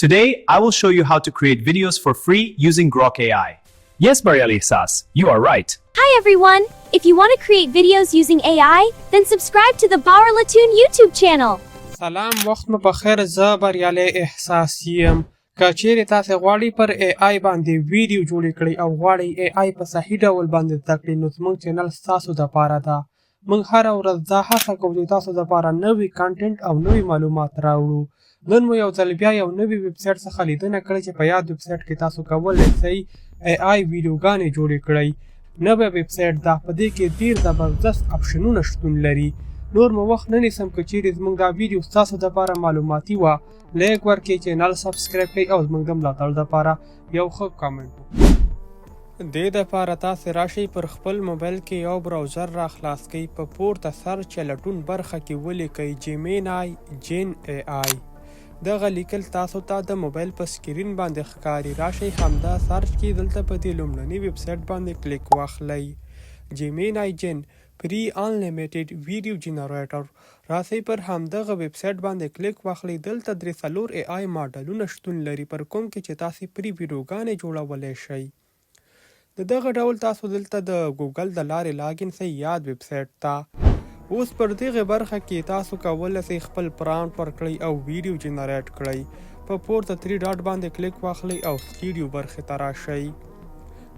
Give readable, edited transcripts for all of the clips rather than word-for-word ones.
Today, I will show you how to create videos for free using Grok AI. Yes, Mariali Sas, you are right. Hi everyone! If you want to create videos using AI, then subscribe to the Bauer Latoon YouTube channel. سلام وخت مو بخیر زه بریالی احساس یم که چیرې تاسې غواړئ پر AI باندې ویډیو جوړې کړئ او غواړئ AI په صحیح ډول باندې زده کړئ نو زموږ چینل ستاسو دپاره ده. موږ هره ورځ دا هڅه کوو چې تاسو دپاره نوي کانټینټ او نوي معلومات راوړو. نن مو یو ځل بیا یو نوي ویبسایټ څخه لیدنه کړې چې په یاد ویبسایټ کې تاسو کولی شئ AI ویډیوګانې جوړې کړئ. نوی ویبسایټ ده، په دې کې ډېر زبردست اپشنونه شتون لري. نور مو وخت نه نیسم که چیرې زموږ دا ویډیو ستاسو دپاره معلوماتي وه لایک ورکړئ، چینل سبسکرایب کړئ او زموږ د ملاتړ دپاره یو ښه کامنټ وکړئ. دې دپاره تاسې راشئ پر خپل موبایل کې یو براوزر را خلاص کړئ، په پورته سرچ یا لټون برخه کې ولیکئ جین AI. دغه لیکل تاسو ته د موبایل په سکرین باندې ښکاري. راشئ همدا سرچ کې دلته په دې لومړني ویبسایټ باندې کلیک واخلئ. جین پری انلیمیټډ ویډیو جنریټر. راسئ پر همدغه ویبسایټ باندې کلیک واخلئ. دلته 3 AI ماډلونه شتون لري پر کوم کې چې تاسې پری ویډیوګانې جوړولی شئ. د دغه ډول تاسو دلته د ګوګل د لارې لاګین شئ یاد ویبسایټ ته. اوس پر دغه برخه کې تاسو کولی شئ خپل پرامپټ ورکړئ او ویډیو جنریټ کړئ. په پورته 3 ډاټ باندې کلیک واخلئ او سټوډیو برخې ته راشئ.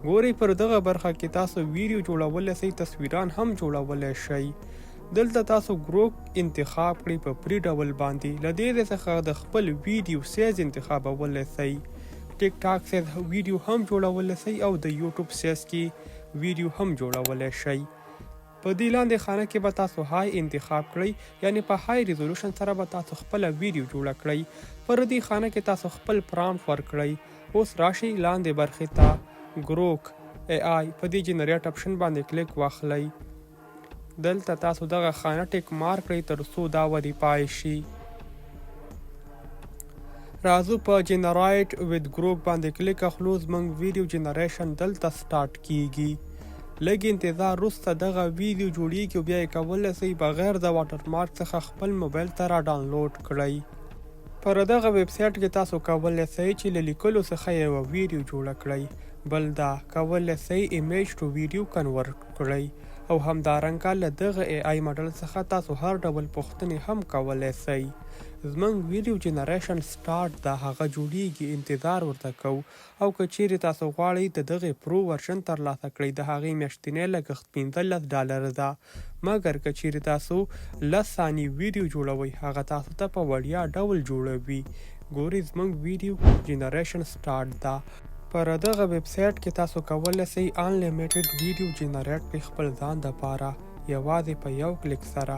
ګورئ پر دغه برخه کې تاسو ویډیو جوړولی شئ، تصویران هم جوړولی شئ. دلته تاسو ګروک انتخاب کړئ په پری ډول باندې. له دې څخه د خپل ویډیو سایز انتخابولی شئ. ټیک ټاک سایز ویډیو هم جوړولی شئ او د یوټیوب سایز کې ویډیو هم جوړولی شئ. په دې لاندې خانه کې به تاسو های انتخاب کړئ، یعنی په های ریزولوشن سره به تاسو خپله ویډیو جوړه کړئ. پر دې خانه کې تاسو خپل پرامپټ ورکړئ. اوس راشئ لاندې برخې ته ګروک AI په دې جنریټ اپشن باندې کلیک واخلئ. دلته تاسو دغه خانه ټیک مارک کړئ تر څو دا وریفای شي. راځو په جنریټ وید ګروک باندې کلیک اخلو. زموږ ویډیو جنریشن دلته سټارټ کیږي. لږ انتظار وروسته دغه ویډیو جوړیږي او بیا یې کولی شئ بغیر د واټر مارک څخه خپل موبایل ته را ډاونلوډ کړئ. پر دغه ویبسایټ کې تاسو کولی شئ چې له لیکلو څخه یوه ویډیو جوړه کړئ. بل دا کولی شئ ایمیج ټو ویډیو کنورټ کړئ او همدارنګه له دغه AI ماډل څخه تاسو هر ډول پوښتنې هم کولی شئ. زموږ ویډیو جنریشن سټارټ ده، هغه جوړیږي، انتظار ورته کوو. او که چیرې تاسو غواړئ د دغې پرو ورشن ترلاسه کړئ د هغې میاشتنی لګښت $15 ده. مګر که چیرې تاسو 10 ثانیې ویډیو جوړوئ هغه تاسو ته په وړیا ډول جوړوي. ګورئ زموږ ویډیو جنریشن سټارټ ده. پر دغه ویبسایټ کې تاسو کولی شئ انلیمیټډ ویډیو جنریټ کړئ خپل ځان دپاره یوازې په یو کلیک سره،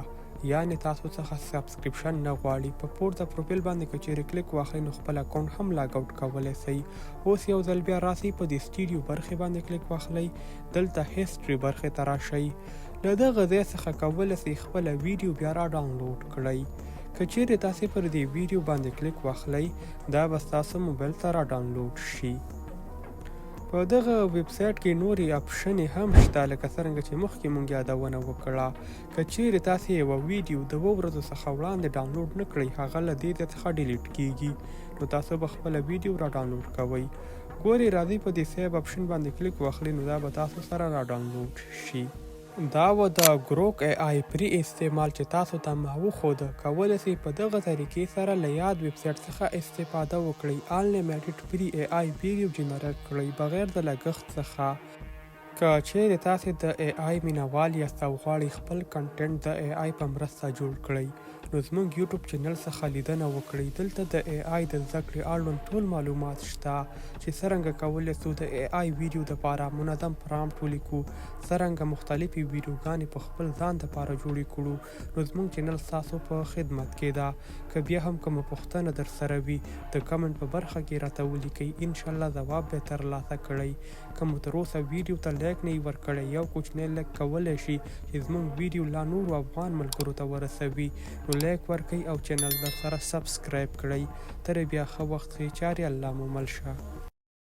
یعنې تاسو څخه سبسکریپشن نه غواړي. په پورته پروفیل باندې که چیرې کلیک واخلئ نو خپل اکاونټ هم لاګ آوټ کولی شئ. اوس یو ځل بیا راسئ په دې سټوډیو برخې باندې کلیک واخلئ. دلته هیسټري برخې ته راشئ. له دغه ځای څخه کولی شئ خپله ویډیو بیا را ډاونلوډ کړئ. که چیرې تاسې پر دې ویډیو باندې کلیک واخلئ دا به ستاسو موبایل ته را ډاونلوډ شي. په دغه ویبسایټ کې نورې اپشنې هم شته لکه څرنګه چې مخکې مونږ یادونه وکړه. که چیرې تاسې یوه ویډیو د 2 ورځو څخه وړاندې ډاونلوډ نه کړئ هغه له دې ځای څخه ډیلیټ کیږي، نو تاسو به خپله ویډیو را ډاونلوډ کوئ. ګورئ راځئ په دې سیو اپشن باندې کلیک واخلئ نو دا به تاسو سره را ډاونلوډ شي. دا و د ګروک AI پری استعمال چې تاسو ته ما وښوده. کولی شئ په دغه طریقې سره له یاد ویبسایټ څخه استفاده وکړئ. انلیمیټډ پری AI ویډیو جنریټ کړئ بغیر د لګښت څخه. که چیرې تاسې د AI مینوال یاست او غواړئ خپل کنټینټ د AI په مرسته جوړ کړئ نو زموږ یوټیوب چینل څخه لیدنه وکړئ. دلته د AI د زده کړې اړوند ټول معلومات شته چې څرنګه کولی شو د AI ویډیو دپاره منظم پرامپټ ولیکو، څرنګه مختلفې ویډیوګانې په خپل ځان دپاره جوړې کړو. نو زموږ چینل ستاسو په خدمت کې ده. که بیا هم کومه پوښتنه در سره وي د کمنټ په برخه کې راته ولیکئ، انشاءالله ځواب به ترلاسه کړئ. که مو تر اوسه ویډیو ته لایک نه وي ورکړی یو کوچنی لایک کولی شي چې زموږ ویډیو لا نورو افغان ملګرو ته ورسوي. نو لایک ورکړئ او چینل در سره سبسکرایب کړئ. تر بیا ښه وخت ښې چارې الله مو مل شه.